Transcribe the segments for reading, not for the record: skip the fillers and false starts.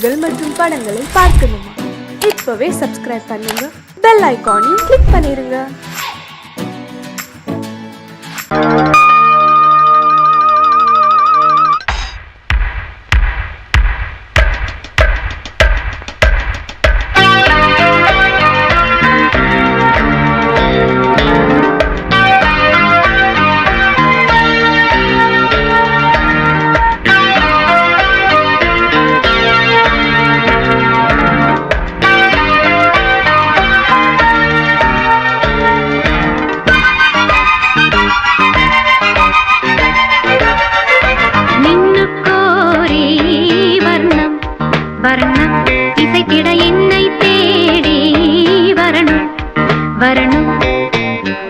நிகழ்ச்சிகள் மற்றும் படங்களை பார்க்கணுமா? இப்பவே சப்ஸ்கிரைப் பண்ணுங்க, பெல் ஐகானையும் கிளிக் பண்ணிருங்க.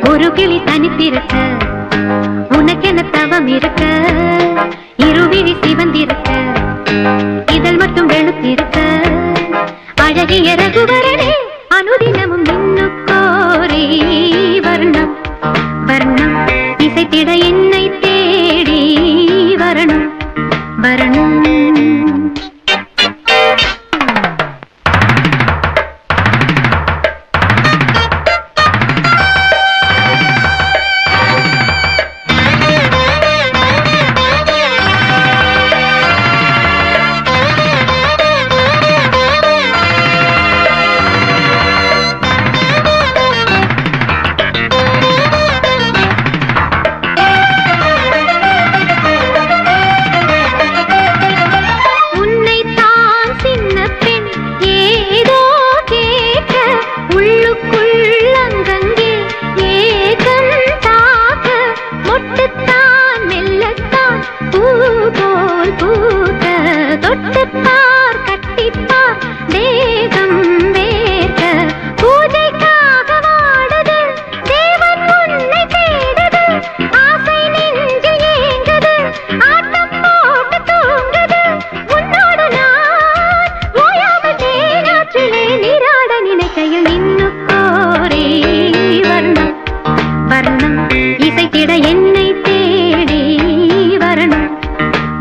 ஒரு கிளி தனித்திருக்க உனக்கென தவம் இருக்க, இருவிழி சிவந்திருக்க, இதழ் மட்டும் வெளுத்திருக்க, அழகிய ரகுவரனே அனுதினமும் நின்னுக்கோரே வர்ணம் வர்ணம் இசைத்திட என்னை தேடி வரணும்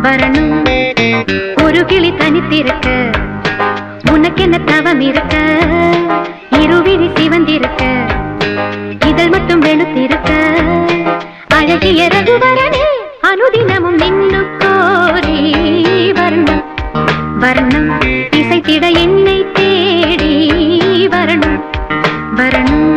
வரணும். ஒரு கிளி தனித்திருக்க உனக்கென்ன தவம் இருக்க, இருவிழி சிவந்திருக்க, இதழ் மட்டும் வெளுத்திருக்க, அழகிய ரகுவரனே அனுதினமும் நின்னுக்கோரே வர்ணம் வர்ணம் இசைத்திட என்னை தேடி வரணும் வரணும்.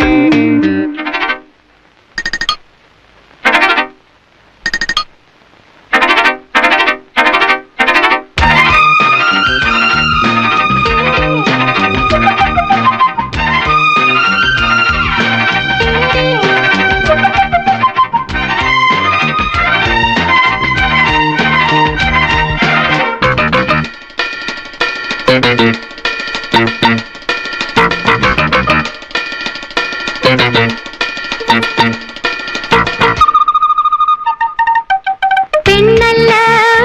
பெண்ணல்ல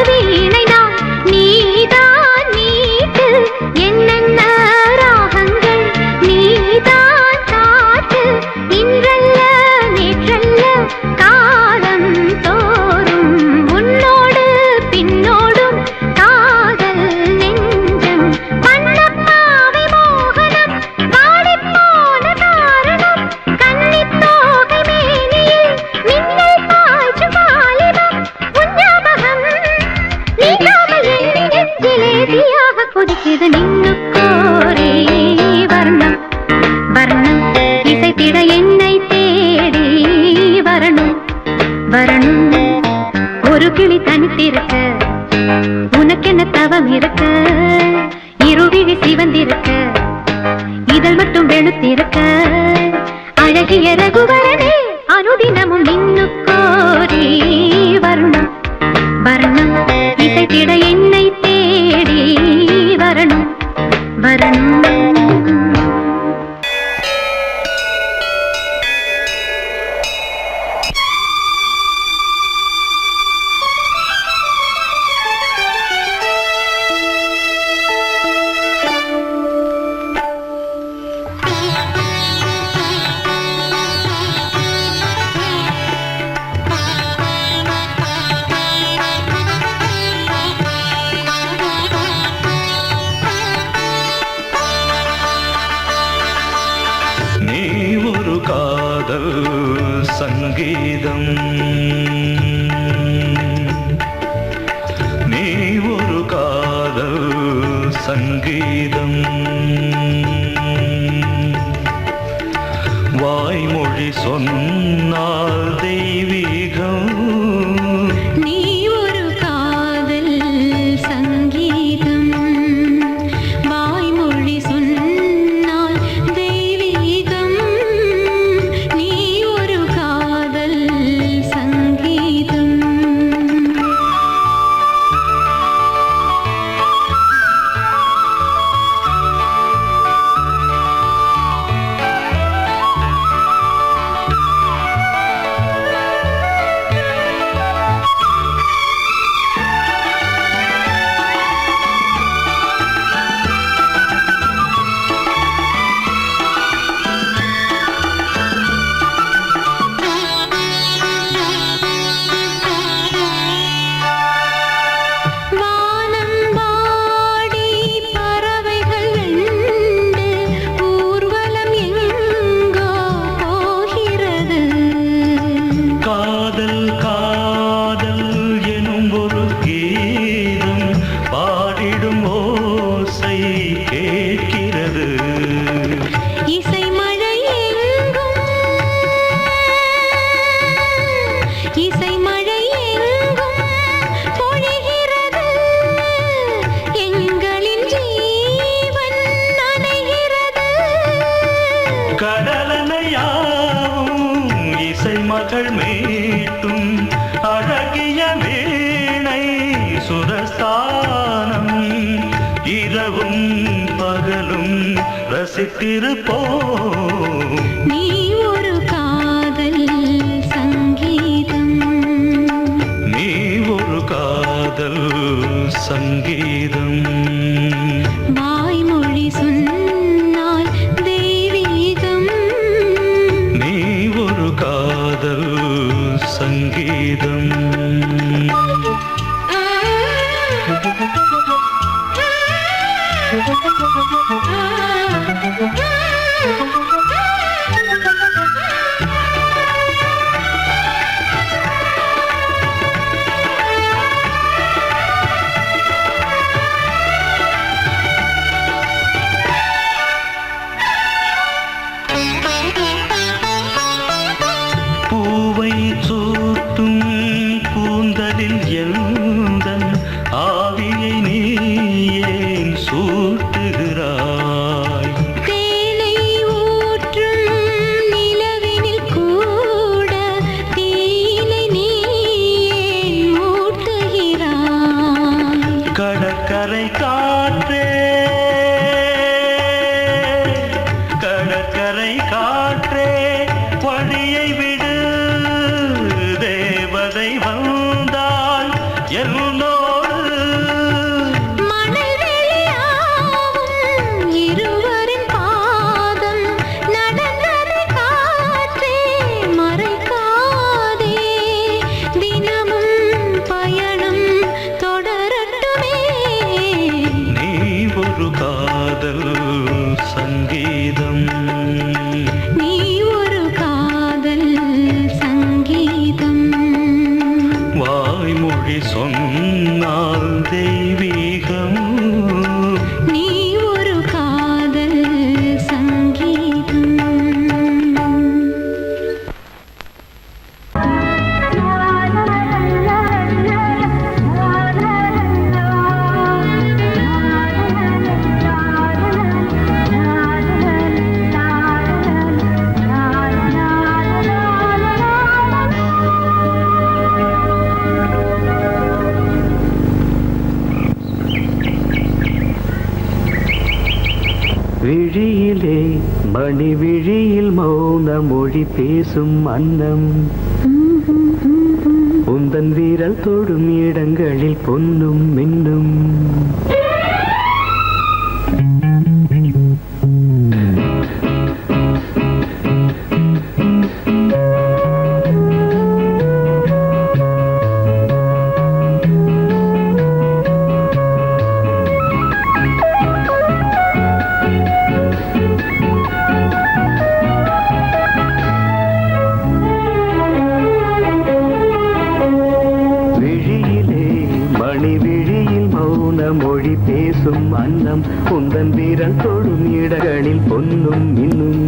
வீணை நான் நீதான் மீட்டு, என்னென்ன ராகங்கள் நீதான் காட்டு, இன்றல்ல நேற்றல்ல காலம் தோறும் உன்னோடு பின்னோடும் காதல் நெஞ்சம், வண்ணப்பாவை மோகனம் வாடிப்போன காரணம், கன்னித்தோகை மேனியில் மின்னல் பாய்ச்சும் வாலிபம், உஞ்ஞாபகம் நீங்காமல் என் நெஞ்சிலே தீயாக கொதிக்குது நின்னுக்கோரே வர்ணம் வர்ணம் இசைத்திட என்னை தேடி வரணும் வரணும். ஒரு கிளி தனித்திருக்க உனக்கென்ன தவம் இருக்க, இருவிழி சிவந்திருக்க, இதழ் மட்டும் வெளுத்திருக்க, அழகிய ரகுவரனே அனுதினமும் நின்னுக்கோரே வர்ணம் வர்ணம் இசைத்திட என்னை தேடி வரணும் வரணும். சங்கீதம் வாய்மொழி சொன்னால் தெய்வீகம் நீ ஒரு காதல் சங்கீதம் வாய்மொழி சொன்னால் தெய்வீகம் நீ ஒரு காதல் சங்கீதம் மகள் மீட்டும் அழகிய வீணை சுரஸ்தானம் இரவும் பகலும் ரசித்திருப்போம் நீ ஒரு காதல் சங்கீதம் நீ ஒரு காதல் சங்கீதம் வாய்மொழி சொன்னால் தெய்வீகம் நீ ஒரு காதல் சங்கீதம் பூவை சூட்டும் கூந்தலில் எந்தன் ஆவியை நீ ஏன் சூட்டுகிறாய் தேனை ஊற்றும் நிலவினில் கூட தீனை நீ ஏன் மூட்டுகிறாய் கடற்கரை காற்றே கடற்கரை காற்றே வழியை விடு தேவதை வந்தால் என்னோடு மணல் வெளியாகும் இருவரின் பாதம் நடந்ததை காற்றே மறைக்காதே தினமும் பயணம் தொடரட்டுமே நீ ஒரு காதல் சங்கீதம் நீ ஒரு காதல் சங்கீதம் வாய்மொழி சொன்னால் தெய்வீகம் நீ ஒரு காதல் சங்கீதம் விழியிலே மணி விழியில் மௌன மொழி பேசும் அன்னம் உந்தன் வீரல் தொடும் இடங்களில் பொன்னும் மின்னும் விழியிலே மணி விழியில் மௌன மொழி பேசும் அன்னம் உந்தன் வீரல் தொடும் இடங்களில் பொன்னும் இன்னும்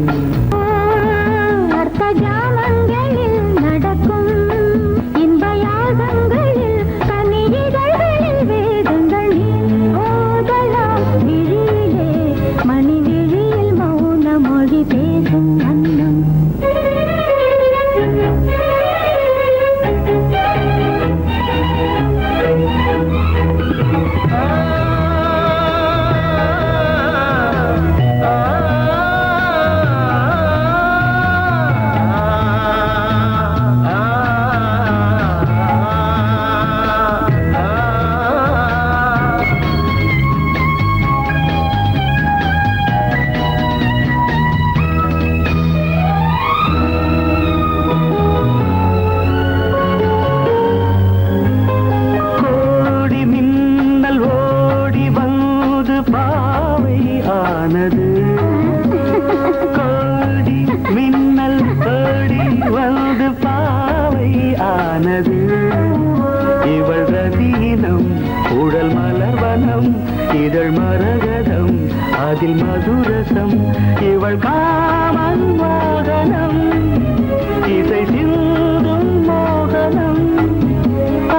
அர்த்த ஜாமங்களில் நடக்கும் இன்ப யாகங்களில் கனிதழ்களில் வேதங்கள் ஓதலாம் விழியிலே மணி விழியில் மௌன மொழி பேசும் அன்னம் பாவை ஆனது கோடி மின்னல் ஓடி வந்து பாவை ஆனது இவள் ரதீனம் உடல் மலர்வனம் இதழ் மரகதம் அதில் மதுரசம் இவள் காமன் மோகனம் இசை சிந்தும் மோகனம்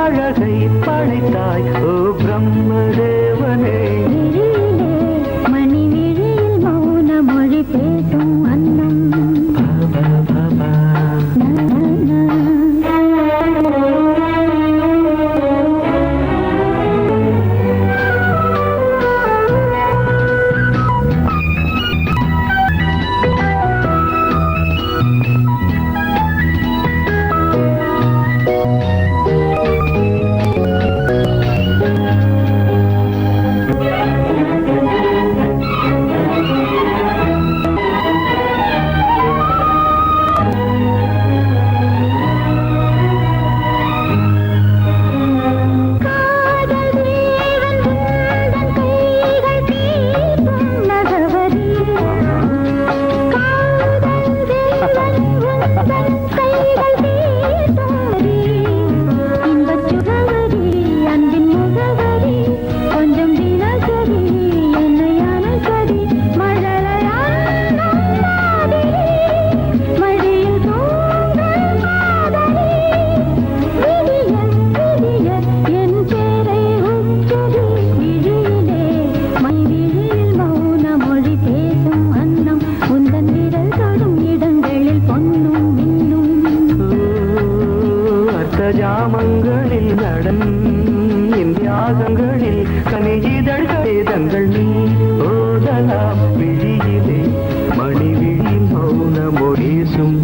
அழகை படைத்தாய் ஓ பிரம்மதேவனே பேசும் அன்னம் ஜாமங்களில் நடன் இந்தியாகங்களில் கனியிதழ் வேதங்கள் நீ ஓதலாம் விழியிலே மணி விழி மௌன மொழிசும்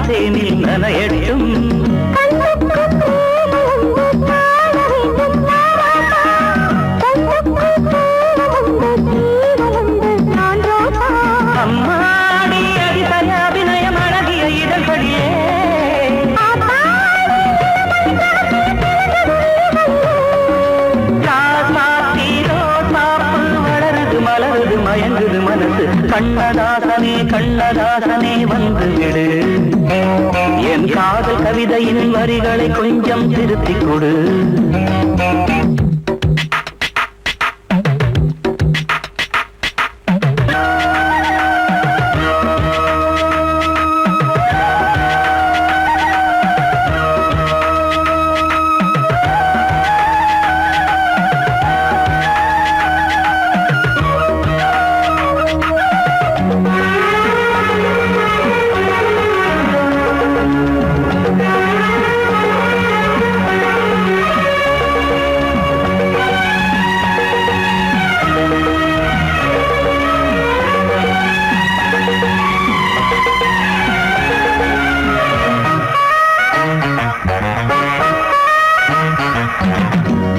தேனில் நனையட்டும் கண்ணுக்கு கண்ணதாசனே கண்ணதாசனே வந்து விடு என் காதல் கவிதையின் வரிகளை கொஞ்சம் திருத்திக் கொடு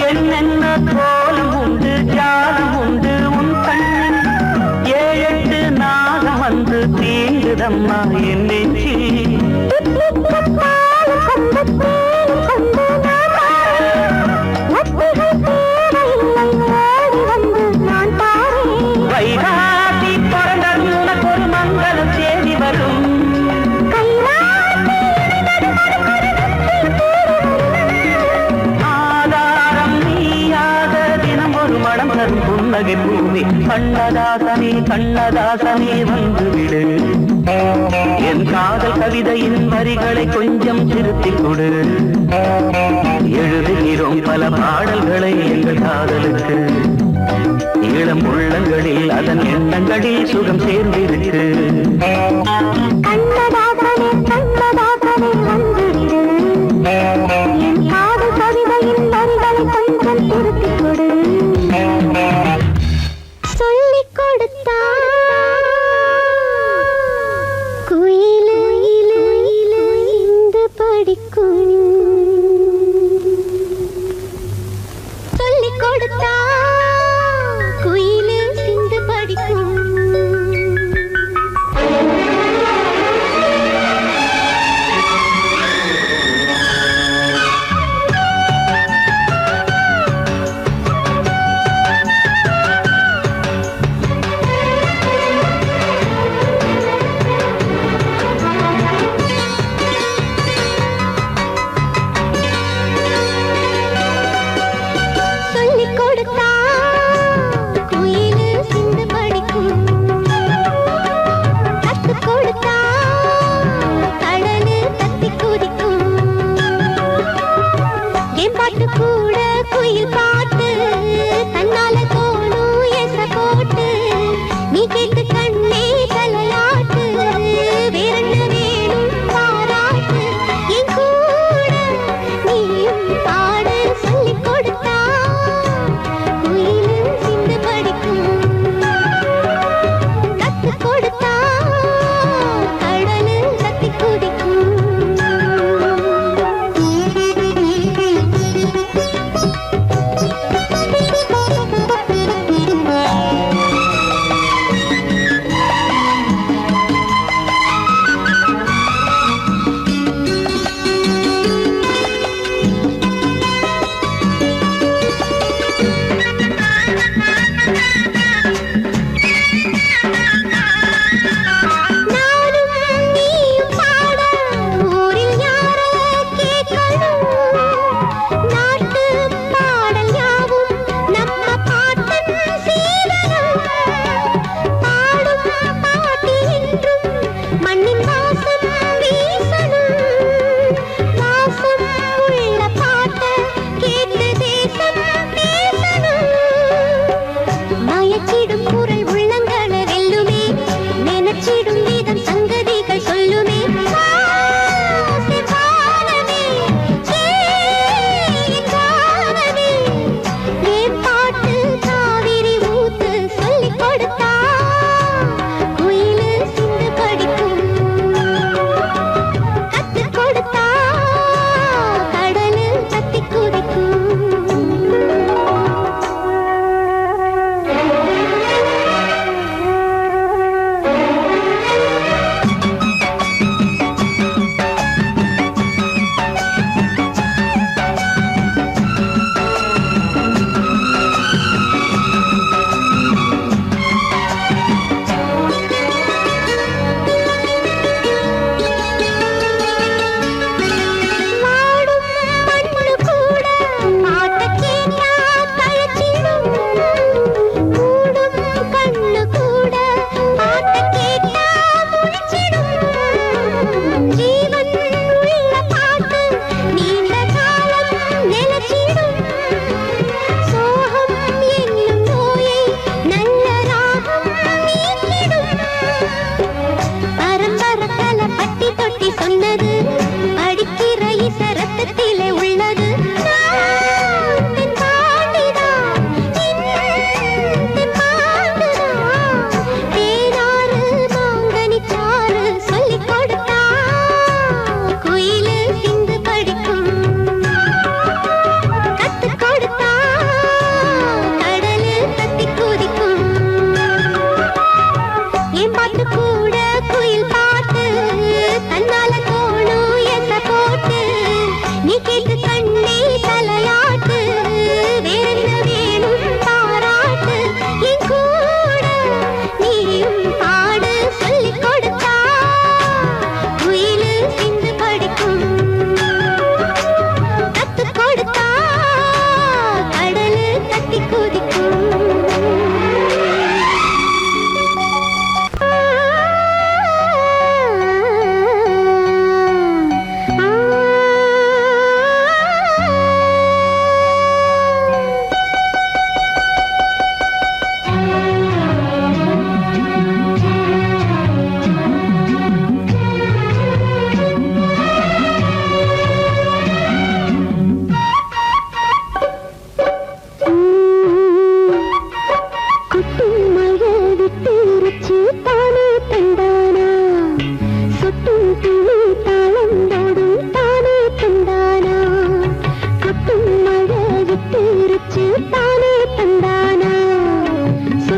என்னென்ன கோலம் உண்டு ஜாலம் உண்டு உன் கண்ணில் 7-8 நாகம் வந்து தீங்குதம்மா என் நெஞ்சில் வைகாசி பிறந்ததும் உனக்கு ஒரு மங்களம் தேடி வரும் புன்னகை பூமி கண்ணதாசனே கண்ணதாசனே வந்து விடு என் காதல் கவிதையின் வரிகளை கொஞ்சம் திருத்திக் கொடு எழுதுகிறோம் பல பாடல்களை எங்கள் காதலுக்கு இளம் உள்ளங்களில் அதன் எண்ணங்களில் சுகம் சேர்ந்திருக்கு கண்ணதாசனே கண்ணதாசனே வந்து விடு என் காதல் கவிதையின் வரிகளை கொஞ்சம் திருத்திக் கொடு சொல்லிக் கொடுத்தா குயிலு இந்து படிக்கும் சொல்லிக் கொடுத்தா குயிலு சிந்து படிக்கும்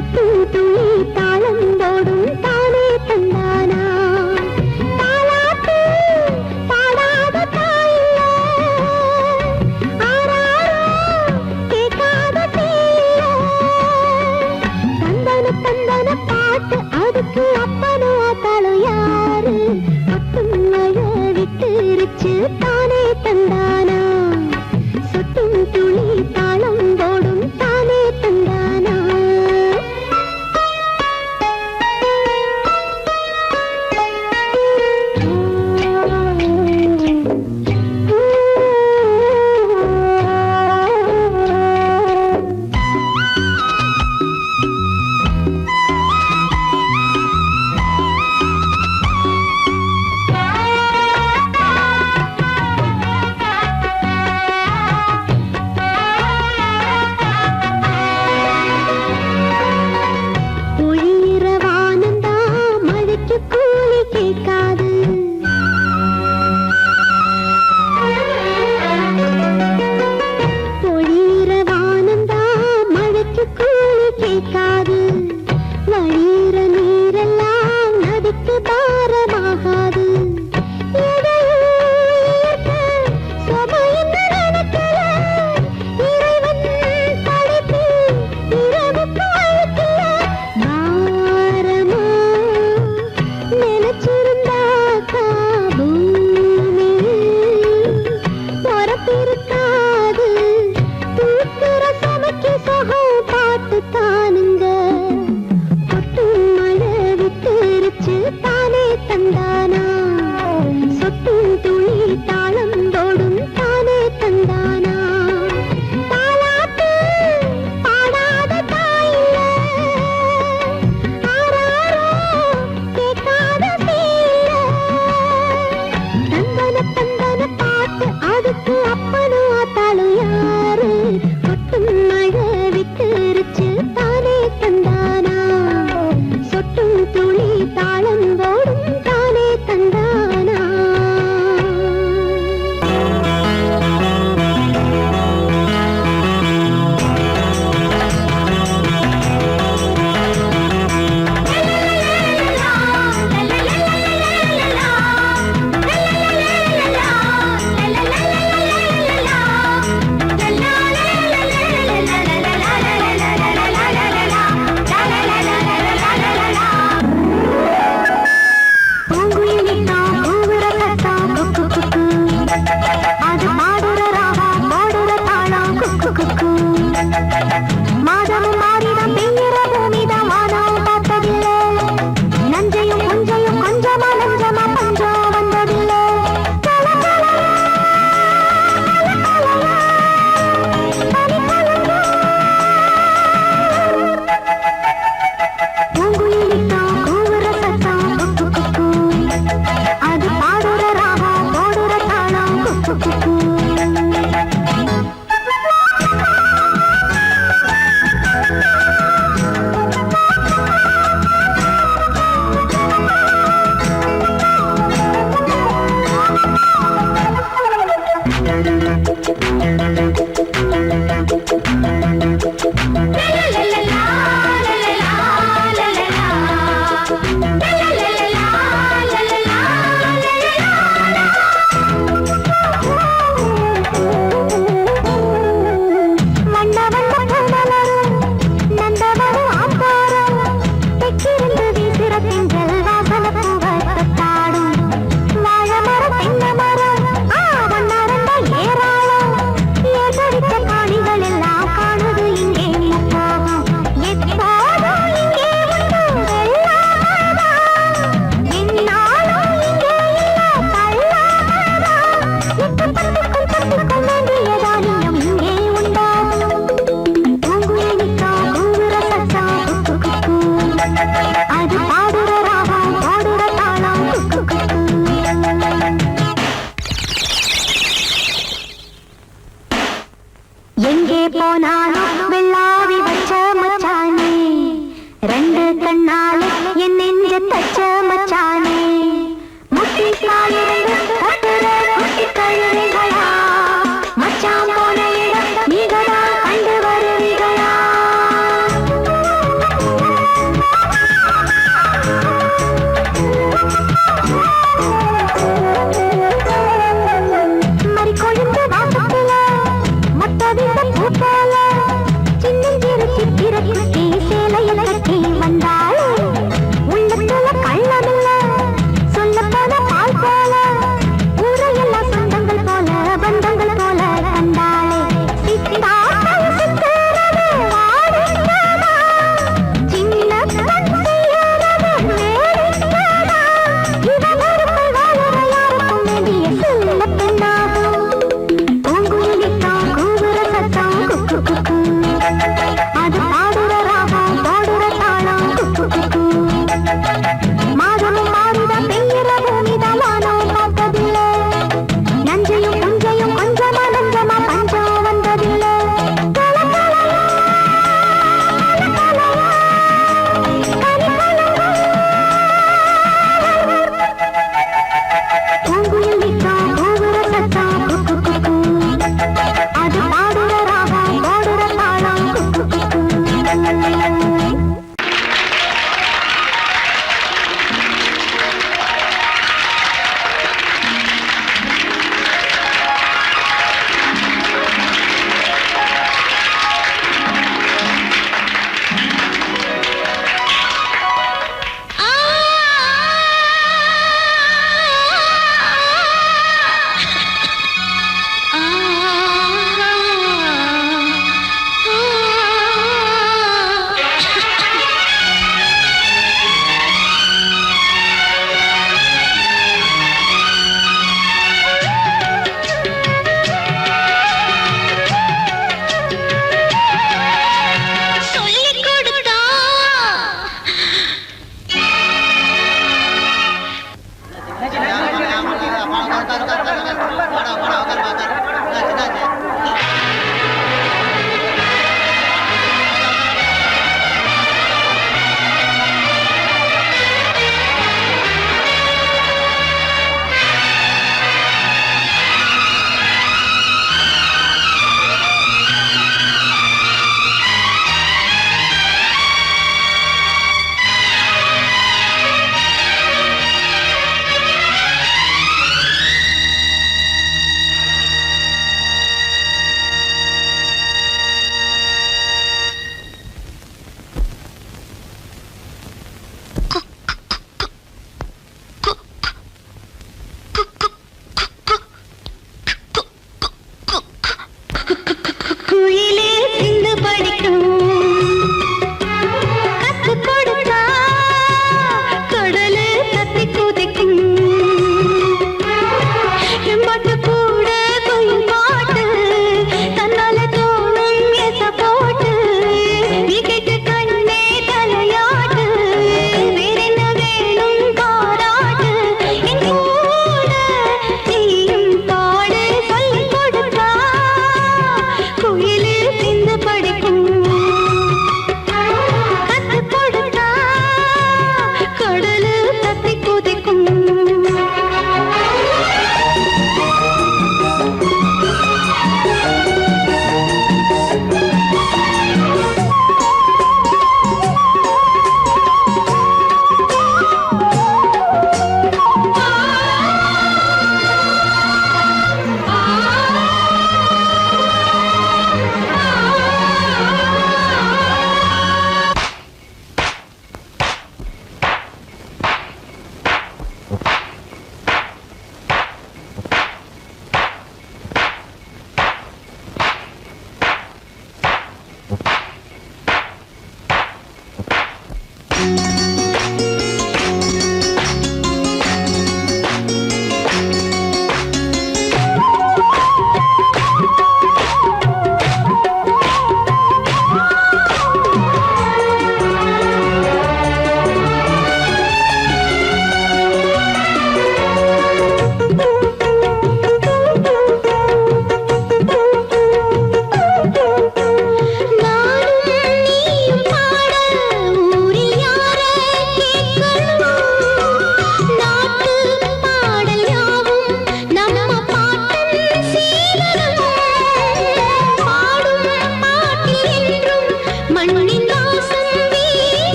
சுத்தும் துளி தாளம் போடும் தானே தந்தானா தாலாட்டு பாடாத தாயில்ல ஆராரோ கேட்காத தீயில்ல தந்தன தந்தன பாட்டு அதுக்கு அப்பனும் ஆத்தாளும் யாரு அப்பன் மழை விட்டுருச்சு தானே தந்தானா சுத்தும் துளி தாளம் போடும் தானே தந்தானா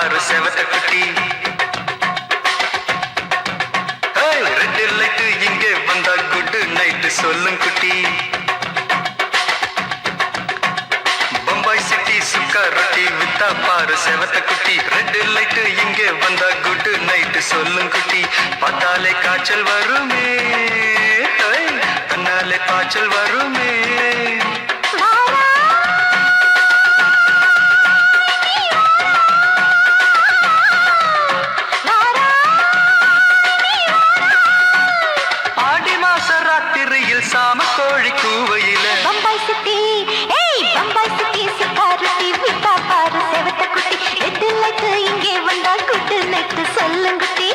பாரு செவத்த குட்டி. ரெட் லைட் இங்கே வந்தா குட் நைட் சொல்லும் குட்டி. பம்பாய் சிட்டி சுக்கா ரொட்டி வித்தா பாரு செவத்த குட்டி. ரெட் லைட் இங்கே வந்தா குட் நைட் சொல்லும் குட்டி. பார்த்தாலே காய்ச்சல் வருமே, கண்ணாலே காய்ச்சல் வருமே. சாம கோழி கூவையில பம்பாய் சிட்டி, ஏய் பம்பாய் சிட்டி சிக்காரட்டி விட்டா பாரு செவத்த குட்டி. ரெட் லைட் இங்கே வந்தா குட் நைட் சொல்லும் குட்டி.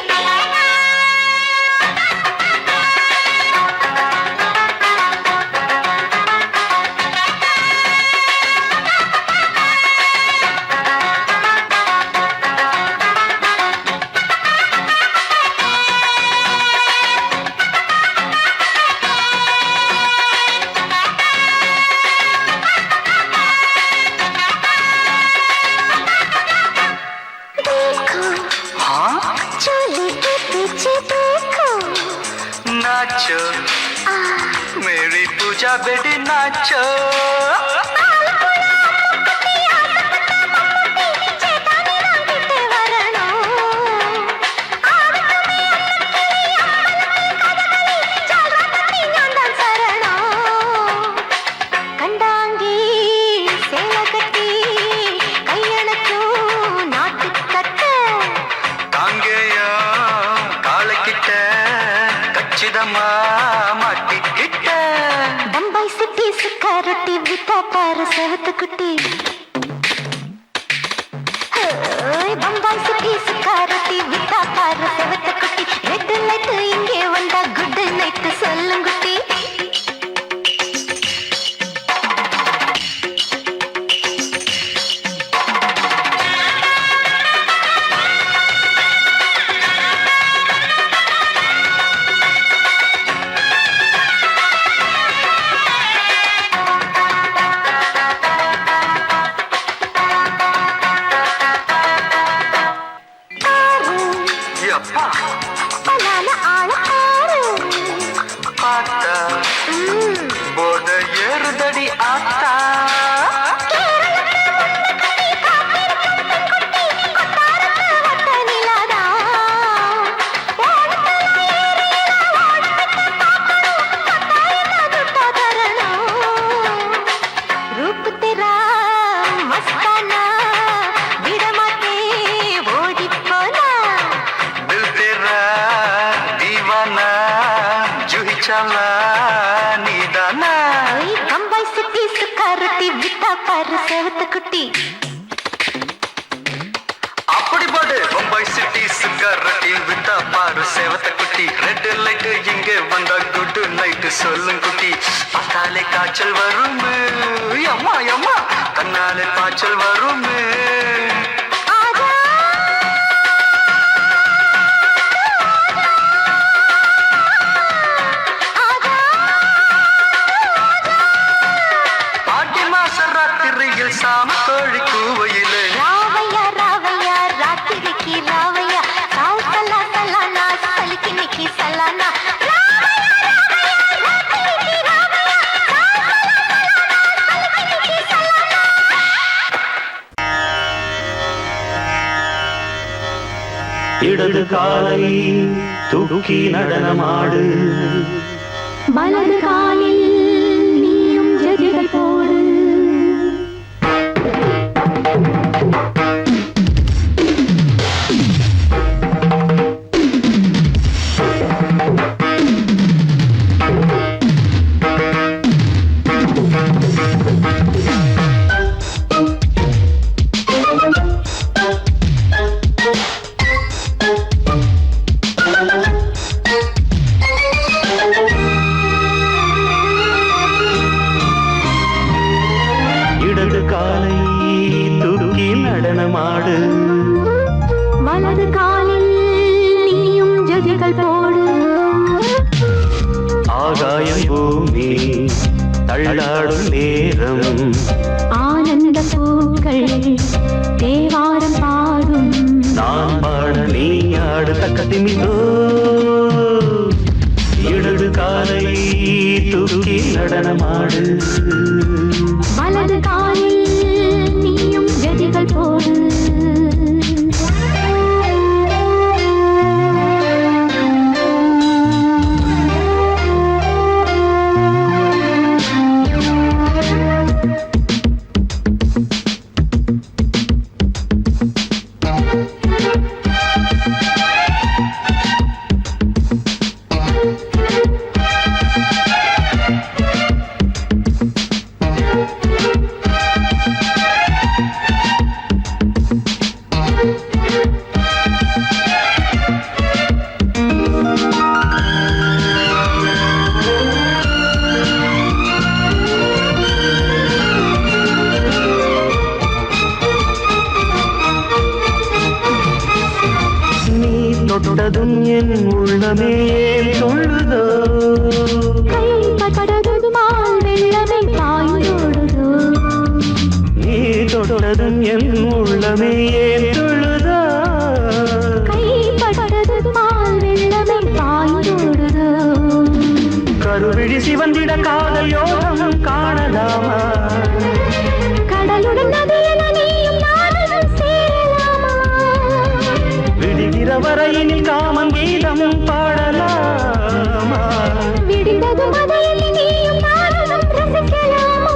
नाचो मेरी पूजा बेटी नाचो. பம்பாய் சிட்டி சிக்காரட்டி விட்டா பாரு செவத்த குட்டி. பம்பாய் சிட்டி சிக்காரட்டி விட்டா பாரு செவத்த குட்டி. ரெட் லைட் இங்கே வந்தா குட் நைட் சொல்லும் குட்டி. போத ஏறுதடி ஆத்தா. रूप तेरा मस्ताना विडमाते ओडी पोना. दिल तेरा दीवाना जूही चला नीदाना. बम्बाई सिटी सुखारती विता पार सेवत कुटी. அப்படி பாடு பம்பாய் சிட்டி சுக்கரட்டி வித்தா பாரு செவத்த குட்டி. ரெட் லைட் இங்கே வந்தா குட் நைட் சொல்லும் குட்டி. பார்த்தாலே காய்ச்சல் வருமே, அம்மா அம்மா கண்ணாலே காய்ச்சல் வருமே. ஆடி மாச ராத்திரியில் சாம கோழி கூவையிலே ராவையா ராவையா ராத்திரிக்கு ராவையா சாவு சலா சலானா சலிக்கு நிக்கி சலானா. இடது காலை தூக்கி நடனமாடு, வலது காலில் நீயும் ஜதிகள் போடு. இடது காலை தூக்கி நடனமாடு, வலது காலில் நீயும் ஜதிகள் போடு. ஆகாயம் பூமி தள்ளாடும் நேரம், ஆனந்த பூக்கள் தேவாரம் பாடும் தக்கதிமிதோ இடது காலை தூக்கி நடனமாடு வலது காலில் நீயும் ஜதிகள் போடு தொட்டதும் என் உள்ளமே சொல்லுதோ கைப்பட்டதுமால் வெள்ளமே பாயோடுதோ நீ தொட்டதும் என் உள்ளமே சொல்லுதோ கைப்பட்டதுமால் வெள்ளமே பாயோடுதோ கருவிழி சிவந்திட காதல் யோகம் காணலாமா கடலுடன் நதியில நீயும் நானும் சேரலாமா விடுகிற வரையினில் காமன் கீதம் பாடலாமா விடுந்தது மதையில் நீயும் நானும் ரசிக்கலாமா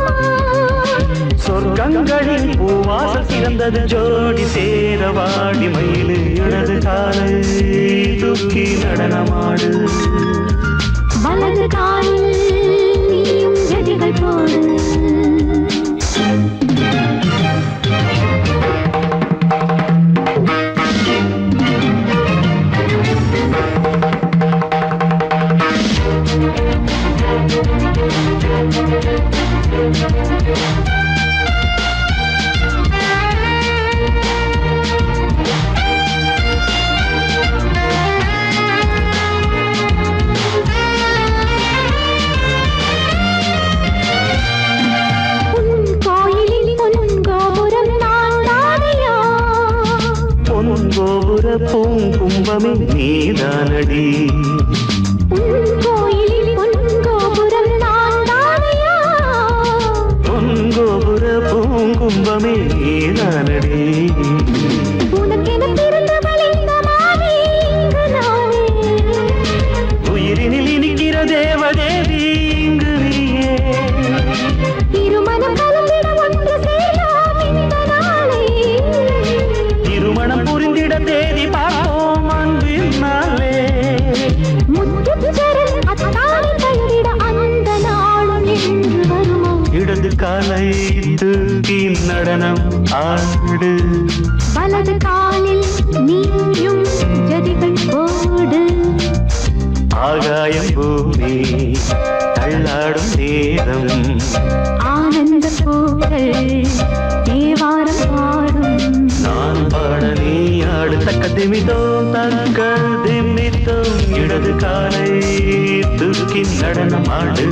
சொர்க்கங்களின் பூவாசல் சிறந்தது ஜோடி சேரவாடி மயிலு இடது காலை தூக்கி நடனமாடு வலது காலில் நீயும் ஜதிகள் போடு கோபுர பூங்கும்பமே நீதானடி கோயிலில் பொன்கோபுரம் நான் தானையா பொன்கோபுர பூங்கும்பமே நீதானடி உனக்கென பிறந்தவள் இந்த மாறி இங்கு நானே உயிரினில் இனிக்கிற தேவதேவி இங்கு நீயே திருமணம் கலந்திட ஒன்று சேரலாம் இந்த நாளே திருமணம் புரிந்திட தேதி பார்ப்போம் அன்பினாலே முத்துச்சரன் அத்தானை தழுவிட அந்த நாளும் என்று வருமோ இடது காலை தூக்கி நடனம் ஆடு வலது காலில் நீயும் ஜதிகள் போடு ஆகாயம் பூமி தள்ளாடும் நேரம் ஆனந்த பூக்கள் தேவாரம் பாடும் நான் பாட நீ ஆடு தக்க திமிதோ தக்க திமிதோ இடது காலை தூக்கி நடனம் ஆடு